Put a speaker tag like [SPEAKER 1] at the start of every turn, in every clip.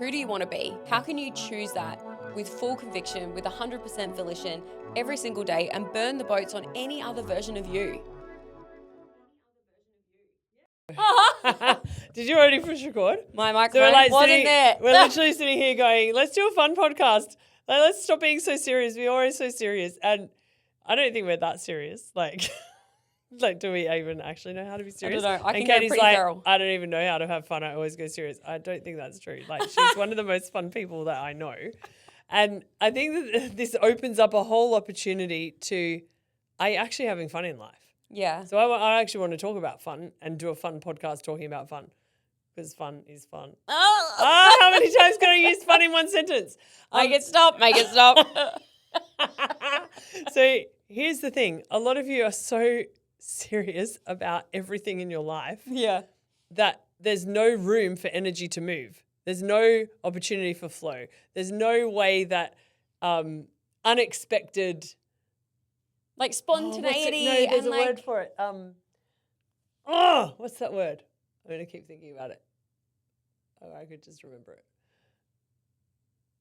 [SPEAKER 1] Who do you want to be? How can you choose that with full conviction, with 100% volition every single day and burn the boats on any other version of you?
[SPEAKER 2] Did you already push record?
[SPEAKER 1] My microphone wasn't there.
[SPEAKER 2] We're literally sitting here going, let's do a fun podcast. Like, let's stop being so serious. We're always so serious. And I don't think we're that serious. Like, do we even actually know how to be serious?
[SPEAKER 1] I don't know. I
[SPEAKER 2] and
[SPEAKER 1] can go
[SPEAKER 2] Katie's
[SPEAKER 1] pretty
[SPEAKER 2] like,
[SPEAKER 1] feral.
[SPEAKER 2] I don't even know how to have fun. I always go serious. I don't think that's true. Like, she's one of the most fun people that I know. And I think that this opens up a whole opportunity to actually having fun in life.
[SPEAKER 1] Yeah.
[SPEAKER 2] So I actually want to talk about fun and do a fun podcast talking about fun, because fun is fun.
[SPEAKER 1] Oh.
[SPEAKER 2] How many times can I use fun in one sentence?
[SPEAKER 1] Make it stop. Make it stop.
[SPEAKER 2] So here's the thing. A lot of you are so serious about everything in your life
[SPEAKER 1] Yeah.
[SPEAKER 2] that there's no room for energy to move. There's no opportunity for flow. There's no way that unexpected...
[SPEAKER 1] Like spontaneity.
[SPEAKER 2] There's
[SPEAKER 1] and
[SPEAKER 2] a word for it. What's that word? I'm going to keep thinking about it. Oh, I could just remember it.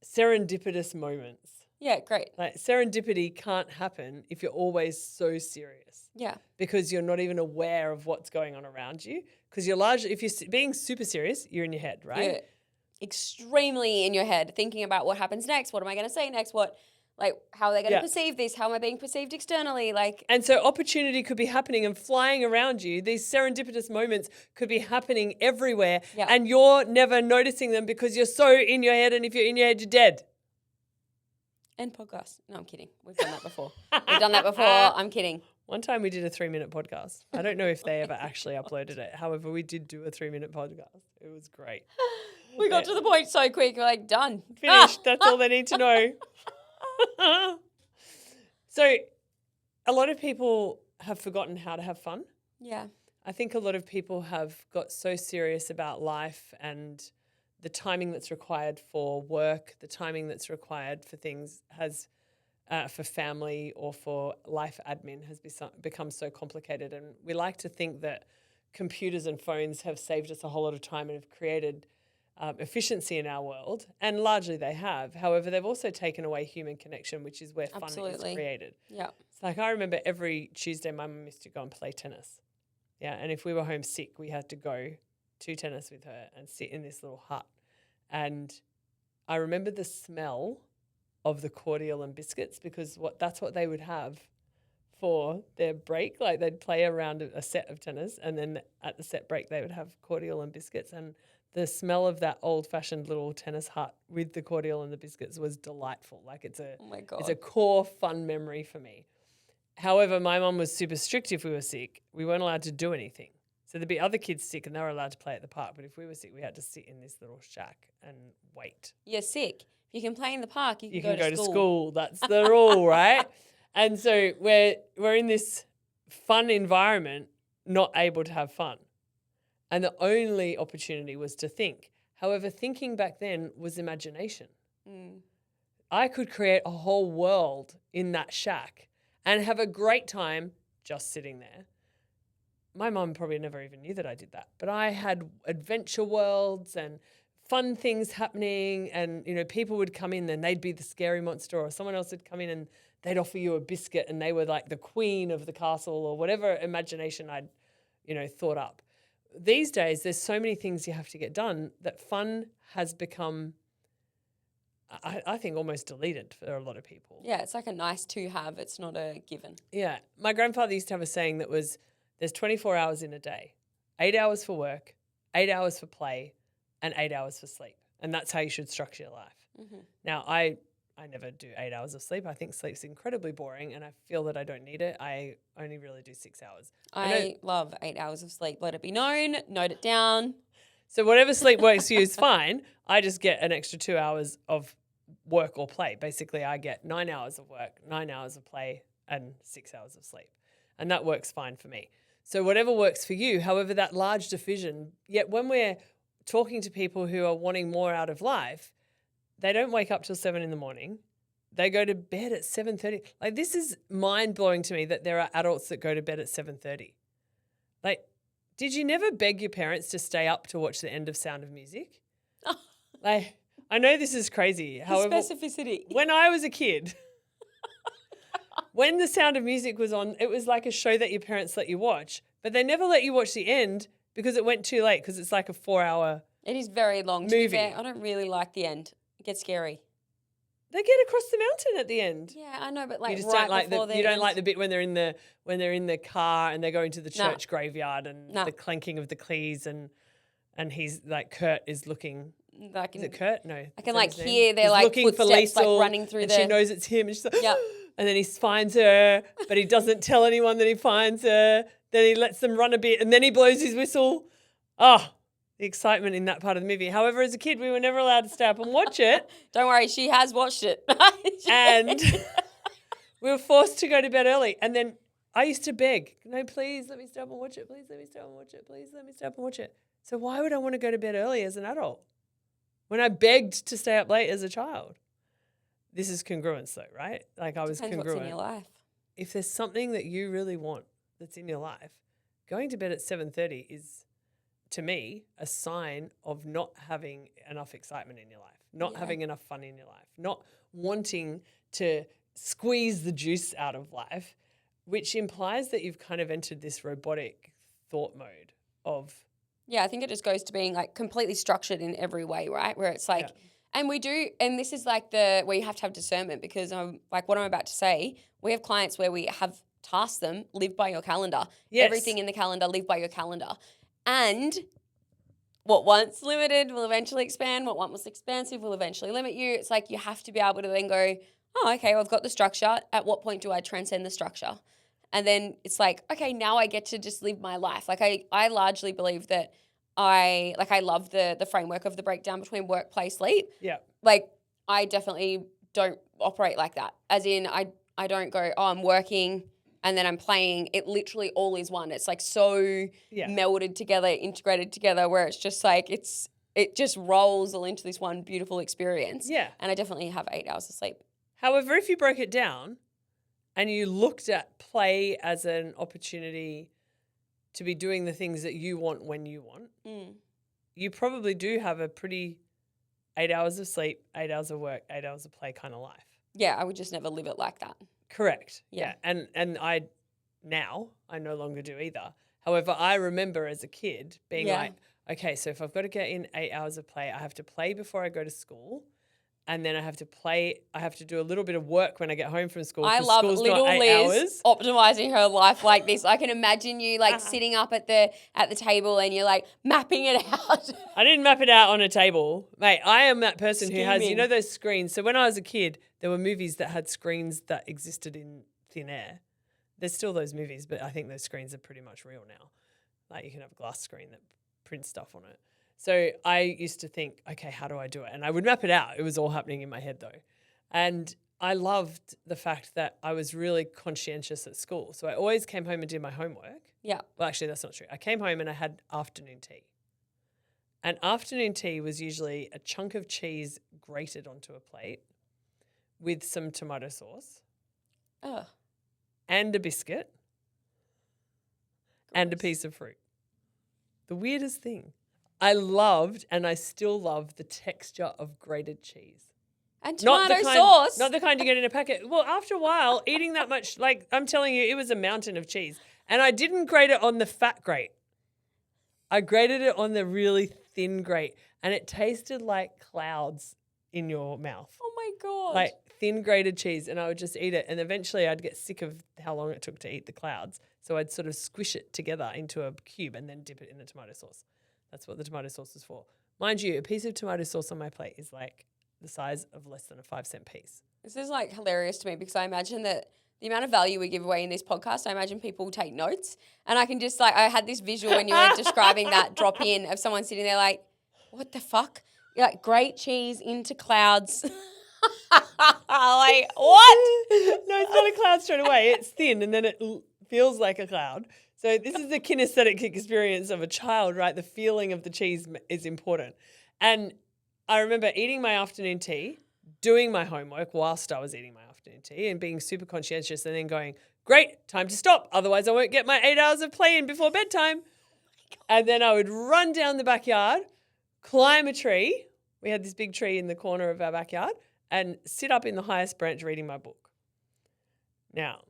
[SPEAKER 2] Serendipitous moments.
[SPEAKER 1] Yeah, great.
[SPEAKER 2] Like, serendipity can't happen if you're always so serious.
[SPEAKER 1] Yeah.
[SPEAKER 2] Because you're not even aware of what's going on around you. Because you're largely, if you're being super serious, you're in your head, right?
[SPEAKER 1] You're extremely in your head, thinking about what happens next. What am I going to say next? How are they going to perceive this? How am I being perceived externally?
[SPEAKER 2] And so opportunity could be happening and flying around you. These serendipitous moments could be happening everywhere.
[SPEAKER 1] Yeah.
[SPEAKER 2] And you're never noticing them because you're so in your head. And if you're in your head, you're dead.
[SPEAKER 1] End podcast. No, I'm kidding. We've done that before. I'm kidding.
[SPEAKER 2] One time we did a 3-minute podcast. I don't know if they ever actually uploaded it. However, we did do a 3-minute podcast. It was great.
[SPEAKER 1] We got to the point so quick. We're like, done.
[SPEAKER 2] Finished. That's all they need to know. So a lot of people have forgotten how to have fun.
[SPEAKER 1] Yeah.
[SPEAKER 2] I think a lot of people have got so serious about life and the timing that's required for work, the timing that's required for things for family or for life admin has become so complicated. And we like to think that computers and phones have saved us a whole lot of time and have created efficiency in our world, and largely they have. However, they've also taken away human connection, which is where fun is created.
[SPEAKER 1] Yeah.
[SPEAKER 2] It's like, I remember every Tuesday my mum used to go and play tennis. Yeah, and if we were home sick, we had to go to tennis with her and sit in this little hut. And I remember the smell of the cordial and biscuits, because that's what they would have for their break. Like, they'd play around a set of tennis, and then at the set break they would have cordial and biscuits, and the smell of that old-fashioned little tennis hut with the cordial and the biscuits was delightful. Like, it's a core fun memory for me. However, my mum was super strict. If we were sick, we weren't allowed to do anything. So there'd be other kids sick and they were allowed to play at the park. But if we were sick, we had to sit in this little shack and wait.
[SPEAKER 1] You're sick. If you can play in the park, you can
[SPEAKER 2] go to school. That's the rule, right? And so we're in this fun environment, not able to have fun. And the only opportunity was to think. However, thinking back then was imagination.
[SPEAKER 1] Mm.
[SPEAKER 2] I could create a whole world in that shack and have a great time just sitting there. My mum probably never even knew that I did that. But I had adventure worlds and fun things happening, and, people would come in and they'd be the scary monster, or someone else would come in and they'd offer you a biscuit and they were like the queen of the castle, or whatever imagination I'd, thought up. These days, there's so many things you have to get done that fun has become, I think, almost deleted for a lot of people.
[SPEAKER 1] Yeah, it's like a nice to have. It's not a given.
[SPEAKER 2] Yeah. My grandfather used to have a saying that was, there's 24 hours in a day, 8 hours for work, 8 hours for play, and 8 hours for sleep. And that's how you should structure your life. Mm-hmm. Now, I never do 8 hours of sleep. I think sleep's incredibly boring and I feel that I don't need it. I only really do 6 hours.
[SPEAKER 1] I love 8 hours of sleep. Let it be known. Note it down.
[SPEAKER 2] So whatever sleep works for you is fine. I just get an extra 2 hours of work or play. Basically, I get 9 hours of work, 9 hours of play, and 6 hours of sleep. And that works fine for me. So whatever works for you, however, that large division, yet when we're talking to people who are wanting more out of life, they don't wake up till 7 a.m. They go to bed at 7:30. Like, this is mind-blowing to me that there are adults that go to bed at 7:30. Like, did you never beg your parents to stay up to watch the end of Sound of Music? Like, I know this is crazy. However,
[SPEAKER 1] Specificity.
[SPEAKER 2] when I was a kid, when The Sound of Music was on, it was like a show that your parents let you watch, but they never let you watch the end because it went too late because it's like a 4-hour
[SPEAKER 1] It is very long. To be
[SPEAKER 2] movie.
[SPEAKER 1] fair, I don't really like the end. It gets scary.
[SPEAKER 2] They get across the mountain at the end.
[SPEAKER 1] Yeah, I know, but like
[SPEAKER 2] You just
[SPEAKER 1] right
[SPEAKER 2] don't like
[SPEAKER 1] before
[SPEAKER 2] you don't
[SPEAKER 1] end.
[SPEAKER 2] like the bit when they're in the car and they're going to the church graveyard and
[SPEAKER 1] No.
[SPEAKER 2] the clanking of the keys and he's like Kurt is looking. Is it Kurt? No.
[SPEAKER 1] I can like hear their
[SPEAKER 2] he's
[SPEAKER 1] like
[SPEAKER 2] looking for
[SPEAKER 1] footsteps
[SPEAKER 2] Liesl,
[SPEAKER 1] like running through
[SPEAKER 2] and
[SPEAKER 1] the.
[SPEAKER 2] she knows it's him. And she's like,
[SPEAKER 1] Yep.
[SPEAKER 2] And then he finds her, but he doesn't tell anyone that he finds her. Then he lets them run a bit, and then he blows his whistle. Oh, the excitement in that part of the movie. However, as a kid, we were never allowed to stay up and watch it.
[SPEAKER 1] Don't worry, she has watched it.
[SPEAKER 2] And we were forced to go to bed early. And then I used to beg, no, please let me stay up and watch it. Please let me stay up and watch it. Please let me stay up and watch it. So why would I want to go to bed early as an adult when I begged to stay up late as a child? This is congruence though, right? Like I was
[SPEAKER 1] Depends
[SPEAKER 2] congruent.
[SPEAKER 1] what's in your life.
[SPEAKER 2] If there's something that you really want that's in your life, going to bed at 7:30 is, to me, a sign of not having enough excitement in your life, not having enough fun in your life, not wanting to squeeze the juice out of life, which implies that you've kind of entered this robotic thought mode of.
[SPEAKER 1] Yeah, I think it just goes to being like completely structured in every way, right? Where it's like, and we do, and this is like where you have to have discernment because like what I'm about to say, we have clients where we have tasked them, live by your calendar.
[SPEAKER 2] Yes.
[SPEAKER 1] Everything in the calendar, live by your calendar. And what once limited will eventually expand. What once was expansive will eventually limit you. It's like you have to be able to then go, oh, okay, well, I've got the structure. At what point do I transcend the structure? And then it's like, okay, now I get to just live my life. Like I largely believe that I love the framework of the breakdown between work, play, sleep.
[SPEAKER 2] Yeah.
[SPEAKER 1] Like I definitely don't operate like that. As in I don't go, oh, I'm working and then I'm playing. It literally all is one. It's like so melded together, integrated together where it's just like it just rolls all into this one beautiful experience.
[SPEAKER 2] Yeah.
[SPEAKER 1] And I definitely have 8 hours of sleep.
[SPEAKER 2] However, if you broke it down and you looked at play as an opportunity to be doing the things that you want when you want, you probably do have a pretty 8 hours of sleep, 8 hours of work, 8 hours of play kind of life.
[SPEAKER 1] Yeah, I would just never live it like that.
[SPEAKER 2] Correct.
[SPEAKER 1] Yeah.
[SPEAKER 2] And I no longer do either. However, I remember as a kid being like, okay, so if I've got to get in 8 hours of play, I have to play before I go to school. And then I have to do a little bit of work when I get home from school.
[SPEAKER 1] I love
[SPEAKER 2] school's
[SPEAKER 1] little
[SPEAKER 2] not 8
[SPEAKER 1] Liz
[SPEAKER 2] hours.
[SPEAKER 1] optimizing her life like this. I can imagine you like sitting up at the table and you're like mapping it out.
[SPEAKER 2] I didn't map it out on a table. Mate, I am that person who has,
[SPEAKER 1] Scheming.
[SPEAKER 2] those screens. So when I was a kid, there were movies that had screens that existed in thin air. There's still those movies, but I think those screens are pretty much real now. Like you can have a glass screen that prints stuff on it. So I used to think, okay, how do I do it? And I would map it out. It was all happening in my head though. And I loved the fact that I was really conscientious at school. So I always came home and did my homework.
[SPEAKER 1] Yeah.
[SPEAKER 2] Well, actually, that's not true. I came home and I had afternoon tea. And afternoon tea was usually a chunk of cheese grated onto a plate with some tomato sauce and a biscuit and a piece of fruit. The weirdest thing. I loved and I still love the texture of grated cheese.
[SPEAKER 1] And tomato sauce.
[SPEAKER 2] Not the kind you get in a packet. Well, after a while, eating that much, like I'm telling you, it was a mountain of cheese. And I didn't grate it on the fat grate. I grated it on the really thin grate. And it tasted like clouds in your mouth.
[SPEAKER 1] Oh my God.
[SPEAKER 2] Like thin grated cheese. And I would just eat it. And eventually I'd get sick of how long it took to eat the clouds. So I'd sort of squish it together into a cube and then dip it in the tomato sauce. That's what the tomato sauce is for. Mind you, a piece of tomato sauce on my plate is like the size of less than a 5-cent piece.
[SPEAKER 1] This is like hilarious to me because I imagine that the amount of value we give away in this podcast, I imagine people take notes. And I can just like, I had this visual when you were describing that drop in of someone sitting there like, what the fuck? You're like, great cheese into clouds. Like, what?
[SPEAKER 2] No, it's not a cloud straight away. It's thin and then it feels like a cloud. So this is the kinesthetic experience of a child, right? The feeling of the cheese is important. And I remember eating my afternoon tea, doing my homework whilst I was eating my afternoon tea and being super conscientious and then going, great, time to stop. Otherwise I won't get my 8 hours of play in before bedtime. And then I would run down the backyard, climb a tree, We had this big tree in the corner of our backyard and sit up in the highest branch reading my book. Now,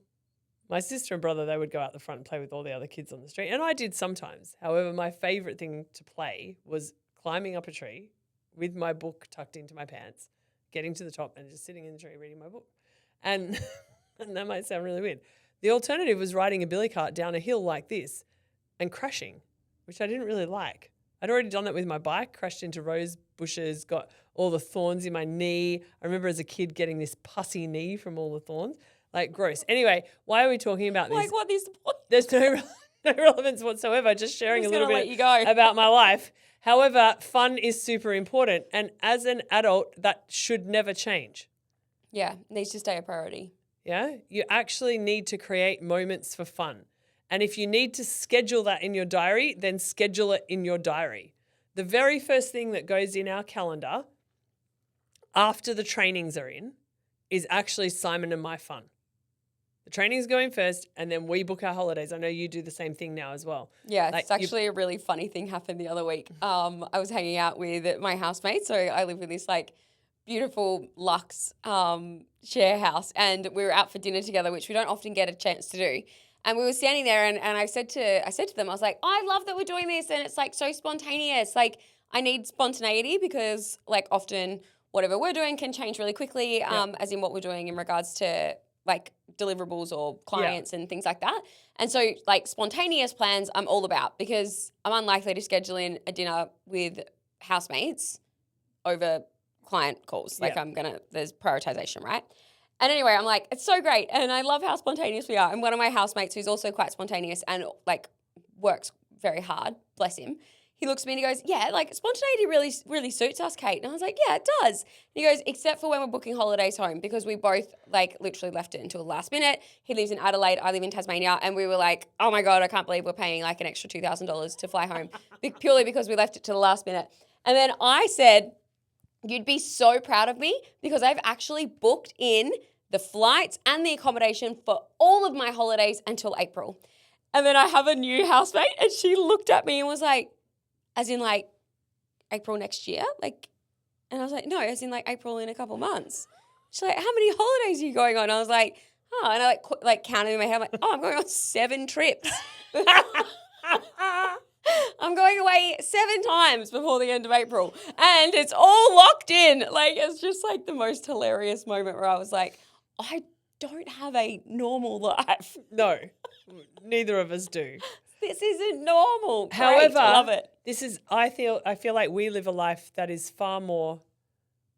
[SPEAKER 2] my sister and brother, they would go out the front and play with all the other kids on the street. And I did sometimes. However, my favorite thing to play was climbing up a tree with my book tucked into my pants, getting to the top and just sitting in the tree reading my book. And, and that might sound really weird. The alternative was riding a billy cart down a hill like this and crashing, which I didn't really like. I'd already done that with my bike, crashed into rose bushes, got all the thorns in my knee. I remember as a kid getting this pussy knee from all the thorns. Like, gross. Anyway, why are we talking about this?
[SPEAKER 1] Like, what is the point?
[SPEAKER 2] There's no relevance whatsoever, just sharing a little bit
[SPEAKER 1] let you go.
[SPEAKER 2] about my life. However, fun is super important. And as an adult, that should never change.
[SPEAKER 1] Yeah, needs to stay a priority.
[SPEAKER 2] Yeah, you actually need to create moments for fun. And if you need to schedule that in your diary, then schedule it in your diary. The very first thing that goes in our calendar after the trainings are in is actually Simon and my fun. The trainings go in first and then we book our holidays. I know you do the same thing now as well.
[SPEAKER 1] Yeah, it's actually a really funny thing happened the other week. I was hanging out with my housemate. So I live with this like beautiful luxe share house, and we were out for dinner together, which we don't often get a chance to do. And we were standing there and I said to them, I was like, I love that we're doing this and it's like so spontaneous. Like I need spontaneity because like often whatever we're doing can change really quickly, as in what we're doing in regards to like deliverables or clients and things like that. And so like spontaneous plans I'm all about because I'm unlikely to schedule in a dinner with housemates over client calls. Like there's prioritization, right? And anyway, I'm like, it's so great. And I love how spontaneous we are. And one of my housemates who's also quite spontaneous and like works very hard, bless him, he looks at me and he goes, yeah, like spontaneity really, really suits us, Kate. And I was like, yeah, it does. And he goes, except for when we're booking holidays home because we both like literally left it until the last minute. He lives in Adelaide, I live in Tasmania. And we were like, oh my God, I can't believe we're paying like an extra $2,000 to fly home purely because we left it to the last minute. And then I said, you'd be so proud of me because I've actually booked in the flights and the accommodation for all of my holidays until April. And then I have a new housemate and she looked at me and was like, as in like April next year? Like, and I was like, no, as in like April in a couple of months. She's like, how many holidays are you going on? I was like, oh, and I like counted in my head, I'm like, oh, I'm going on 7 trips. I'm going away 7 times before the end of April and it's all locked in. Like, it's just like the most hilarious moment where I was like, I don't have a normal life.
[SPEAKER 2] No, neither of us do.
[SPEAKER 1] This isn't normal.
[SPEAKER 2] However,
[SPEAKER 1] I love it.
[SPEAKER 2] This is, I feel like we live a life that is far more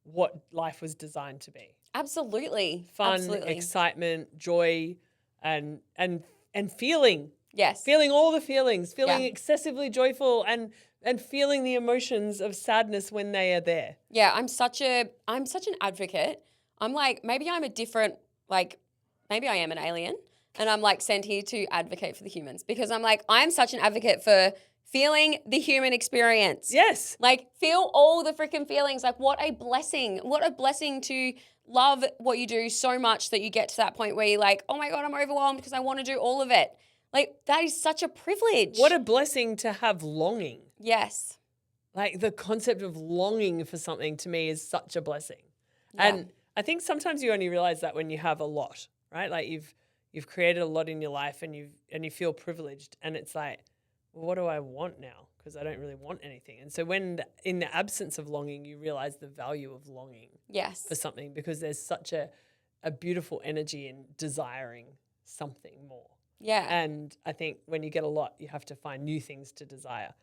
[SPEAKER 2] what life was designed to be.
[SPEAKER 1] Absolutely.
[SPEAKER 2] Fun,
[SPEAKER 1] Absolutely.
[SPEAKER 2] excitement, joy, and feeling.
[SPEAKER 1] Yes.
[SPEAKER 2] Feeling all the feelings, feeling excessively joyful and feeling the emotions of sadness when they are there.
[SPEAKER 1] Yeah, I'm such an advocate. I'm like, maybe I'm a different, like, maybe I am an alien and I'm like sent here to advocate for the humans because I'm like, I'm such an advocate for feeling the human experience.
[SPEAKER 2] Yes.
[SPEAKER 1] Like, feel all the freaking feelings. Like, what a blessing. What a blessing to love what you do so much that you get to that point where you're like, oh my God, I'm overwhelmed because I want to do all of it. Like, that is such a privilege.
[SPEAKER 2] What a blessing to have longing.
[SPEAKER 1] Yes.
[SPEAKER 2] Like, the concept of longing for something to me is such a blessing.
[SPEAKER 1] Yeah.
[SPEAKER 2] And I think sometimes you only realize that when you have a lot, right? Like you've created a lot in your life and you feel privileged and it's like, well, what do I want now? Because I don't really want anything. And so when in the absence of longing, you realize the value of longing for something because there's such a beautiful energy in desiring something more.
[SPEAKER 1] Yeah.
[SPEAKER 2] And I think when you get a lot, you have to find new things to desire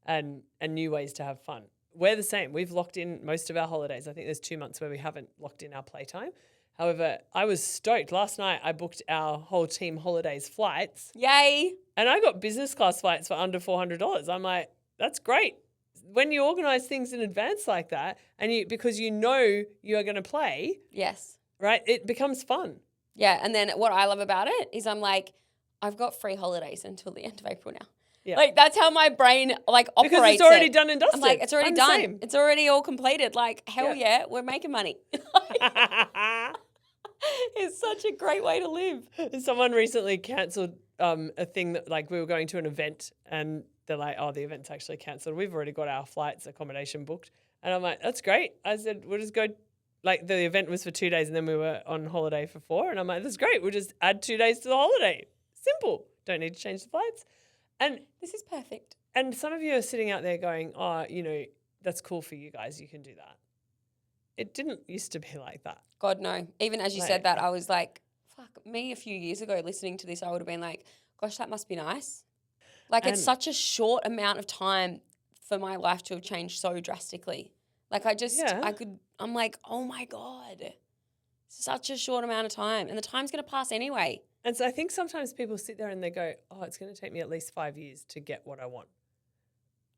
[SPEAKER 2] and new ways to have fun. We're the same. We've locked in most of our holidays. I think there's 2 months where we haven't locked in our playtime. However, I was stoked. Last night I booked our whole team holidays flights.
[SPEAKER 1] Yay.
[SPEAKER 2] And I got business class flights for under $400. I'm like, that's great. When you organize things in advance like that and because you know you are going to play.
[SPEAKER 1] Yes.
[SPEAKER 2] Right? It becomes fun.
[SPEAKER 1] Yeah. And then what I love about it is I'm like, I've got free holidays until the end of April now.
[SPEAKER 2] Yeah.
[SPEAKER 1] Like, that's how my brain like operates.
[SPEAKER 2] Because it's already done and dusted.
[SPEAKER 1] I'm like, it's already
[SPEAKER 2] I'm
[SPEAKER 1] done. It's already all completed. Like, hell yeah, we're making money. It's such a great way to live.
[SPEAKER 2] Someone recently cancelled a thing that like we were going to an event and they're like, oh, the event's actually cancelled. We've already got our flights, accommodation booked. And I'm like, that's great. I said, we'll just go. Like the event was for 2 days and then we were on holiday for 4. And I'm like, that's great. We'll just add 2 days to the holiday. Simple. Don't need to change the flights. And
[SPEAKER 1] This is perfect.
[SPEAKER 2] And some of you are sitting out there going, oh, that's cool for you guys. You can do that. It didn't used to be like that.
[SPEAKER 1] God, no. Even as you
[SPEAKER 2] Like-
[SPEAKER 1] said that, I was like, fuck, me a few years ago listening to this, I would have been like, gosh, that must be nice. Like, it's
[SPEAKER 2] And-
[SPEAKER 1] such a short amount of time for my life to have changed so drastically. Like,
[SPEAKER 2] Yeah.
[SPEAKER 1] I'm like, oh my God, such a short amount of time. And the time's going to pass anyway.
[SPEAKER 2] And so I think sometimes people sit there and they go, oh, it's going to take me at least 5 years to get what I want.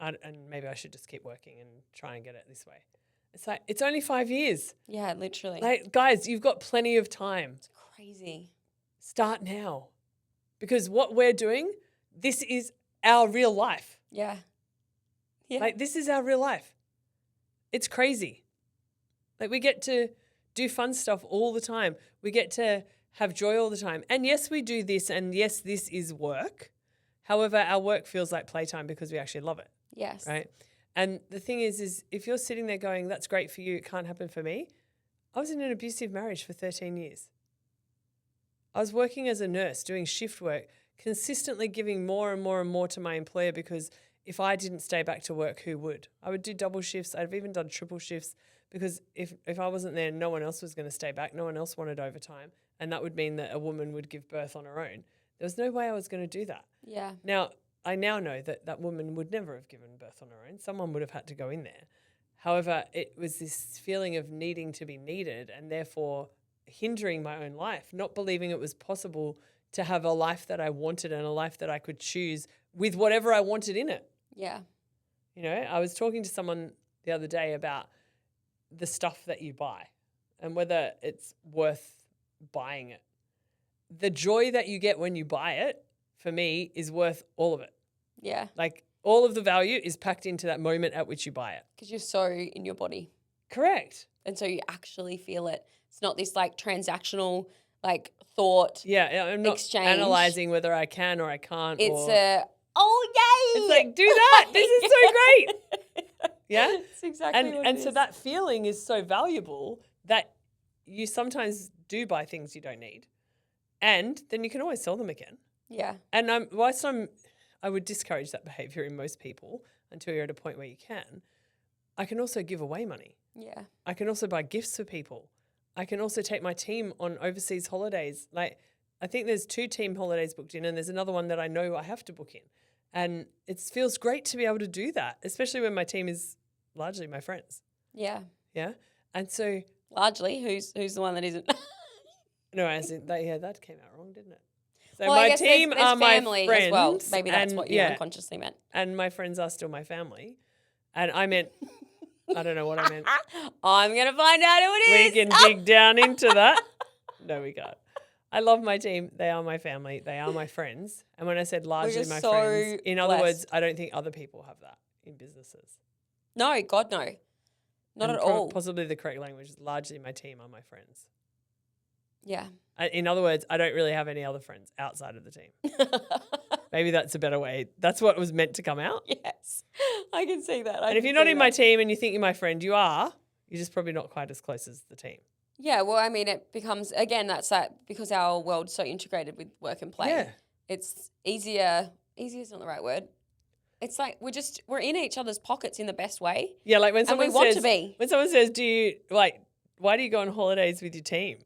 [SPEAKER 2] And maybe I should just keep working and try and get it this way. It's like, it's only 5 years.
[SPEAKER 1] Yeah, literally.
[SPEAKER 2] Like, guys, you've got plenty of time.
[SPEAKER 1] It's crazy.
[SPEAKER 2] Start now. Because what we're doing, this is our real life.
[SPEAKER 1] Yeah. Yeah.
[SPEAKER 2] Like, this is our real life. It's crazy. Like, we get to do fun stuff all the time. We get to have joy all the time. And yes, we do this. And yes, this is work. However, our work feels like playtime because we actually love it.
[SPEAKER 1] Yes.
[SPEAKER 2] Right? And the thing is if you're sitting there going, that's great for you, it can't happen for me. I was in an abusive marriage for 13 years. I was working as a nurse, doing shift work, consistently giving more and more and more to my employer because if I didn't stay back to work, who would? I would do double shifts. I've even done triple shifts because if I wasn't there, no one else was going to stay back. No one else wanted overtime. And that would mean that a woman would give birth on her own. There was no way I was going to do that.
[SPEAKER 1] Yeah.
[SPEAKER 2] Now, I now know that that woman would never have given birth on her own. Someone would have had to go in there. However, it was this feeling of needing to be needed and therefore hindering my own life, not believing it was possible to have a life that I wanted and a life that I could choose with whatever I wanted in it.
[SPEAKER 1] Yeah.
[SPEAKER 2] I was talking to someone the other day about the stuff that you buy and whether it's worth buying it. The joy that you get when you buy it, for me, is worth all of it.
[SPEAKER 1] Yeah.
[SPEAKER 2] Like all of the value is packed into that moment at which you buy it.
[SPEAKER 1] Because you're so in your body.
[SPEAKER 2] Correct.
[SPEAKER 1] And so you actually feel it. It's not this like transactional like thought.
[SPEAKER 2] Yeah, I'm not
[SPEAKER 1] exchange.
[SPEAKER 2] analyzing whether I can or I can't.
[SPEAKER 1] It's
[SPEAKER 2] or,
[SPEAKER 1] yay.
[SPEAKER 2] It's like, do that. This is so great. Yeah.
[SPEAKER 1] It's exactly what
[SPEAKER 2] And
[SPEAKER 1] it
[SPEAKER 2] so
[SPEAKER 1] is.
[SPEAKER 2] that feeling is so valuable that you sometimes do buy things you don't need. And then you can always sell them again.
[SPEAKER 1] Yeah.
[SPEAKER 2] And I would discourage that behavior in most people until you're at a point where you can. I can also give away money.
[SPEAKER 1] Yeah.
[SPEAKER 2] I can also buy gifts for people. I can also take my team on overseas holidays. Like, I think there's 2 team holidays booked in and there's another one that I know I have to book in. And it feels great to be able to do that, especially when my team is largely my friends.
[SPEAKER 1] Yeah.
[SPEAKER 2] Yeah. And so,
[SPEAKER 1] Largely, who's the one that isn't?
[SPEAKER 2] no, as in that came out wrong, didn't it? So
[SPEAKER 1] Well, I
[SPEAKER 2] my
[SPEAKER 1] guess
[SPEAKER 2] team
[SPEAKER 1] there's
[SPEAKER 2] are my
[SPEAKER 1] family
[SPEAKER 2] friends.
[SPEAKER 1] as well. Maybe that's
[SPEAKER 2] and,
[SPEAKER 1] what you unconsciously meant.
[SPEAKER 2] And my friends are still my family. And I meant, I don't know what I meant.
[SPEAKER 1] I'm going to find out who it
[SPEAKER 2] We
[SPEAKER 1] is.
[SPEAKER 2] can dig down into that. No, we can't. I love my team. They are my family. They are my friends. And when I said largely
[SPEAKER 1] just
[SPEAKER 2] my
[SPEAKER 1] so
[SPEAKER 2] friends, in other words,
[SPEAKER 1] blessed.
[SPEAKER 2] I don't think other people have that in businesses.
[SPEAKER 1] No, God, no. Not
[SPEAKER 2] And
[SPEAKER 1] at all.
[SPEAKER 2] Possibly the correct language is largely my team are my friends.
[SPEAKER 1] Yeah.
[SPEAKER 2] In other words, I don't really have any other friends outside of the team. Maybe that's a better way. That's what was meant to come out.
[SPEAKER 1] Yes. I can see that.
[SPEAKER 2] And if you're not in my team and you think you're my friend, you are. You're just probably not quite as close as the team.
[SPEAKER 1] Yeah, well, I mean, it becomes, again, that's that because our world's so integrated with work and play.
[SPEAKER 2] Yeah.
[SPEAKER 1] It's easier is not the right word. It's like we're in each other's pockets in the best way.
[SPEAKER 2] Yeah, like when
[SPEAKER 1] And
[SPEAKER 2] someone
[SPEAKER 1] we want
[SPEAKER 2] says,
[SPEAKER 1] to be.
[SPEAKER 2] when someone says, why do you go on holidays with your team?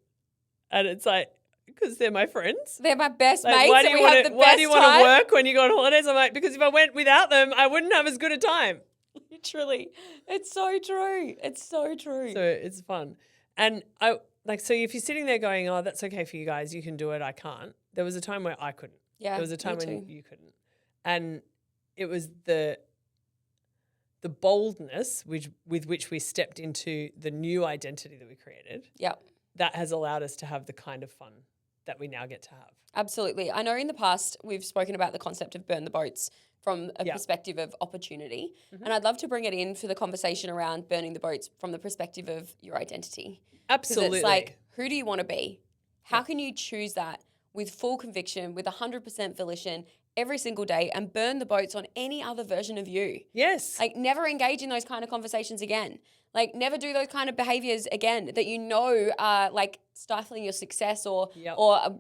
[SPEAKER 2] And it's like, because they're my friends.
[SPEAKER 1] They're my best
[SPEAKER 2] Like,
[SPEAKER 1] mates and we have the best
[SPEAKER 2] why do you want to
[SPEAKER 1] time.
[SPEAKER 2] work when you go on holidays? I'm like, because if I went without them, I wouldn't have as good a time.
[SPEAKER 1] Literally. It's so true. It's so true.
[SPEAKER 2] So it's fun. And so if you're sitting there going, oh, that's okay for you guys, you can do it, I can't. There was a time where I couldn't.
[SPEAKER 1] yeah,
[SPEAKER 2] There was a time
[SPEAKER 1] me
[SPEAKER 2] when
[SPEAKER 1] too.
[SPEAKER 2] you couldn't. And it was the boldness with which we stepped into the new identity that we created
[SPEAKER 1] Yep.
[SPEAKER 2] that has allowed us to have the kind of fun that we now get to have.
[SPEAKER 1] Absolutely. I know in the past we've spoken about the concept of burn the boats from a
[SPEAKER 2] Yeah.
[SPEAKER 1] perspective of opportunity.
[SPEAKER 2] Mm-hmm.
[SPEAKER 1] And I'd love to bring it in for the conversation around burning the boats from the perspective of your identity. Because
[SPEAKER 2] Absolutely.
[SPEAKER 1] it's like, who do you want to be? How can you choose that with full conviction, with 100% volition every single day and burn the boats on any other version of you?
[SPEAKER 2] Yes.
[SPEAKER 1] Like never engage in those kind of conversations again. Like, never do those kind of behaviors again that you know are like stifling your success or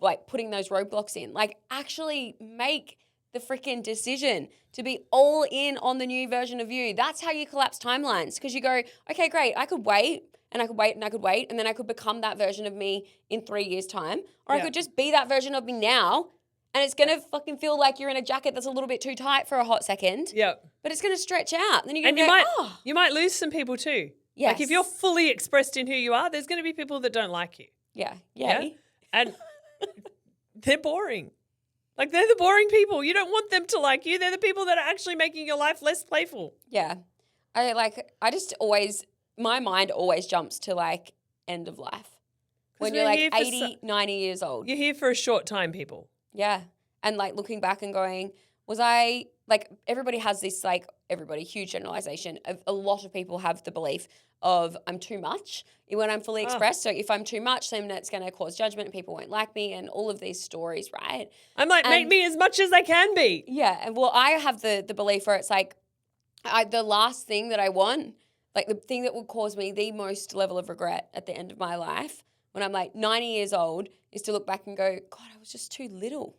[SPEAKER 1] like putting those roadblocks in. Like, actually make the freaking decision to be all in on the new version of you. That's how you collapse timelines, because you go, okay, great, I could wait and I could wait and I could wait, and then I could become that version of me in 3 years' time, or I could just be that version of me now. And it's going to fucking feel like you're in a jacket that's a little bit too tight for a hot second.
[SPEAKER 2] Yep.
[SPEAKER 1] But it's going to stretch out. Then you're going to go,
[SPEAKER 2] you might lose some people too.
[SPEAKER 1] Yes.
[SPEAKER 2] Like, if you're fully expressed in who you are, there's going to be people that don't like you.
[SPEAKER 1] Yeah.
[SPEAKER 2] And they're boring. Like, they're the boring people. You don't want them to like you. They're the people that are actually making your life less playful.
[SPEAKER 1] Yeah. I just always, my mind always jumps to like end of life. When you're like 80, 90 years old.
[SPEAKER 2] You're here for a short time, people.
[SPEAKER 1] Yeah. And like looking back and going, was I, like, everybody has this, like, huge generalization. A lot of people have the belief of I'm too much when I'm fully expressed. So if I'm too much, then that's going to cause judgment and people won't like me and all of these stories, right?
[SPEAKER 2] I'm like, make me as much as I can be.
[SPEAKER 1] Yeah. And well, I have the belief where it's like, the last thing that I want, like the thing that would cause me the most level of regret at the end of my life when I'm like 90 years old is to look back and go, God, I was just too little.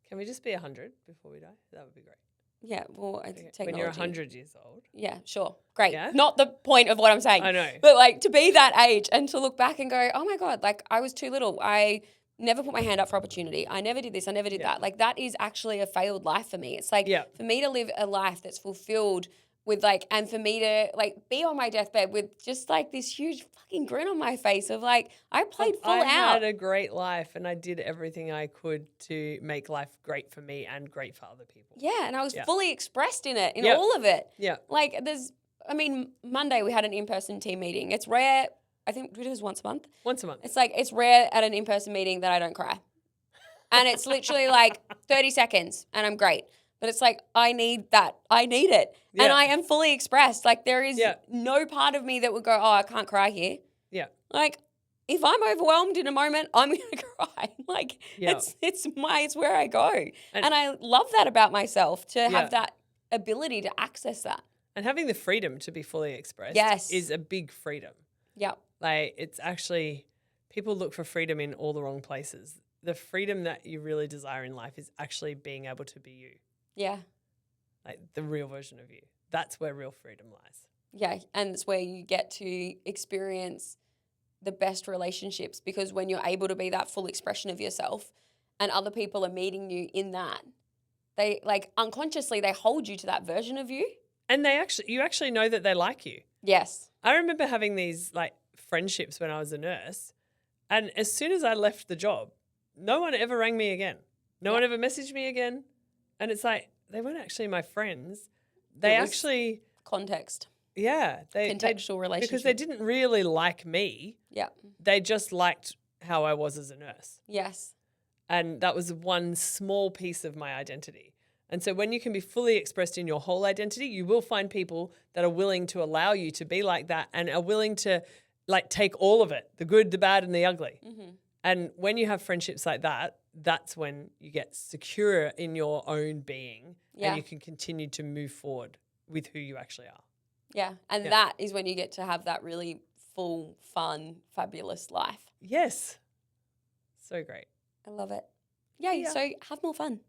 [SPEAKER 2] Can we just be 100 before we die? That would be great.
[SPEAKER 1] Yeah, well, technology.
[SPEAKER 2] When you're 100 years old.
[SPEAKER 1] Yeah, sure. Great.
[SPEAKER 2] Yeah?
[SPEAKER 1] Not the point of what I'm saying.
[SPEAKER 2] I know.
[SPEAKER 1] But like to be that age and to look back and go, oh my God, like I was too little. I never put my hand up for opportunity. I never did this. I never did that. Like that is actually a failed life for me. It's like for me to live a life that's fulfilled with like, and for me to like be on my deathbed with just like this huge fucking grin on my face of like, I played full out.
[SPEAKER 2] I had a great life and I did everything I could to make life great for me and great for other people.
[SPEAKER 1] Yeah. And I was fully expressed in it, in all of it.
[SPEAKER 2] Yeah.
[SPEAKER 1] Like Monday we had an in-person team meeting. It's rare. I think it was once a month.
[SPEAKER 2] Once a month.
[SPEAKER 1] It's like, it's rare at an in-person meeting that I don't cry. And it's literally like 30 seconds and I'm great. But it's like, I need that. I need it. Yeah. And I am fully expressed. Like there is no part of me that would go, oh, I can't cry here.
[SPEAKER 2] Yeah.
[SPEAKER 1] Like if I'm overwhelmed in a moment, I'm going to cry. Like it's where I go. And I love that about myself, to have that ability to access that.
[SPEAKER 2] And having the freedom to be fully expressed is a big freedom.
[SPEAKER 1] Yeah.
[SPEAKER 2] Like it's actually, people look for freedom in all the wrong places. The freedom that you really desire in life is actually being able to be you.
[SPEAKER 1] Yeah.
[SPEAKER 2] Like the real version of you. That's where real freedom lies.
[SPEAKER 1] Yeah. And it's where you get to experience the best relationships, because when you're able to be that full expression of yourself and other people are meeting you in that, they like unconsciously, they hold you to that version of you.
[SPEAKER 2] And you actually know that they like you.
[SPEAKER 1] Yes.
[SPEAKER 2] I remember having these like friendships when I was a nurse, and as soon as I left the job, no one ever rang me again. No one ever messaged me again. And it's like, they weren't actually my friends. They actually...
[SPEAKER 1] Context.
[SPEAKER 2] Yeah.
[SPEAKER 1] Contextual relationship.
[SPEAKER 2] Because they didn't really like me.
[SPEAKER 1] Yeah.
[SPEAKER 2] They just liked how I was as a nurse.
[SPEAKER 1] Yes.
[SPEAKER 2] And that was one small piece of my identity. And so when you can be fully expressed in your whole identity, you will find people that are willing to allow you to be like that and are willing to like take all of it, the good, the bad, and the ugly. Mm-hmm. And when you have friendships like that, that's when you get secure in your own being and you can continue to move forward with who you actually are.
[SPEAKER 1] Yeah. And that is when you get to have that really full, fun, fabulous life.
[SPEAKER 2] Yes. So great.
[SPEAKER 1] I love it. Yay. So have more fun.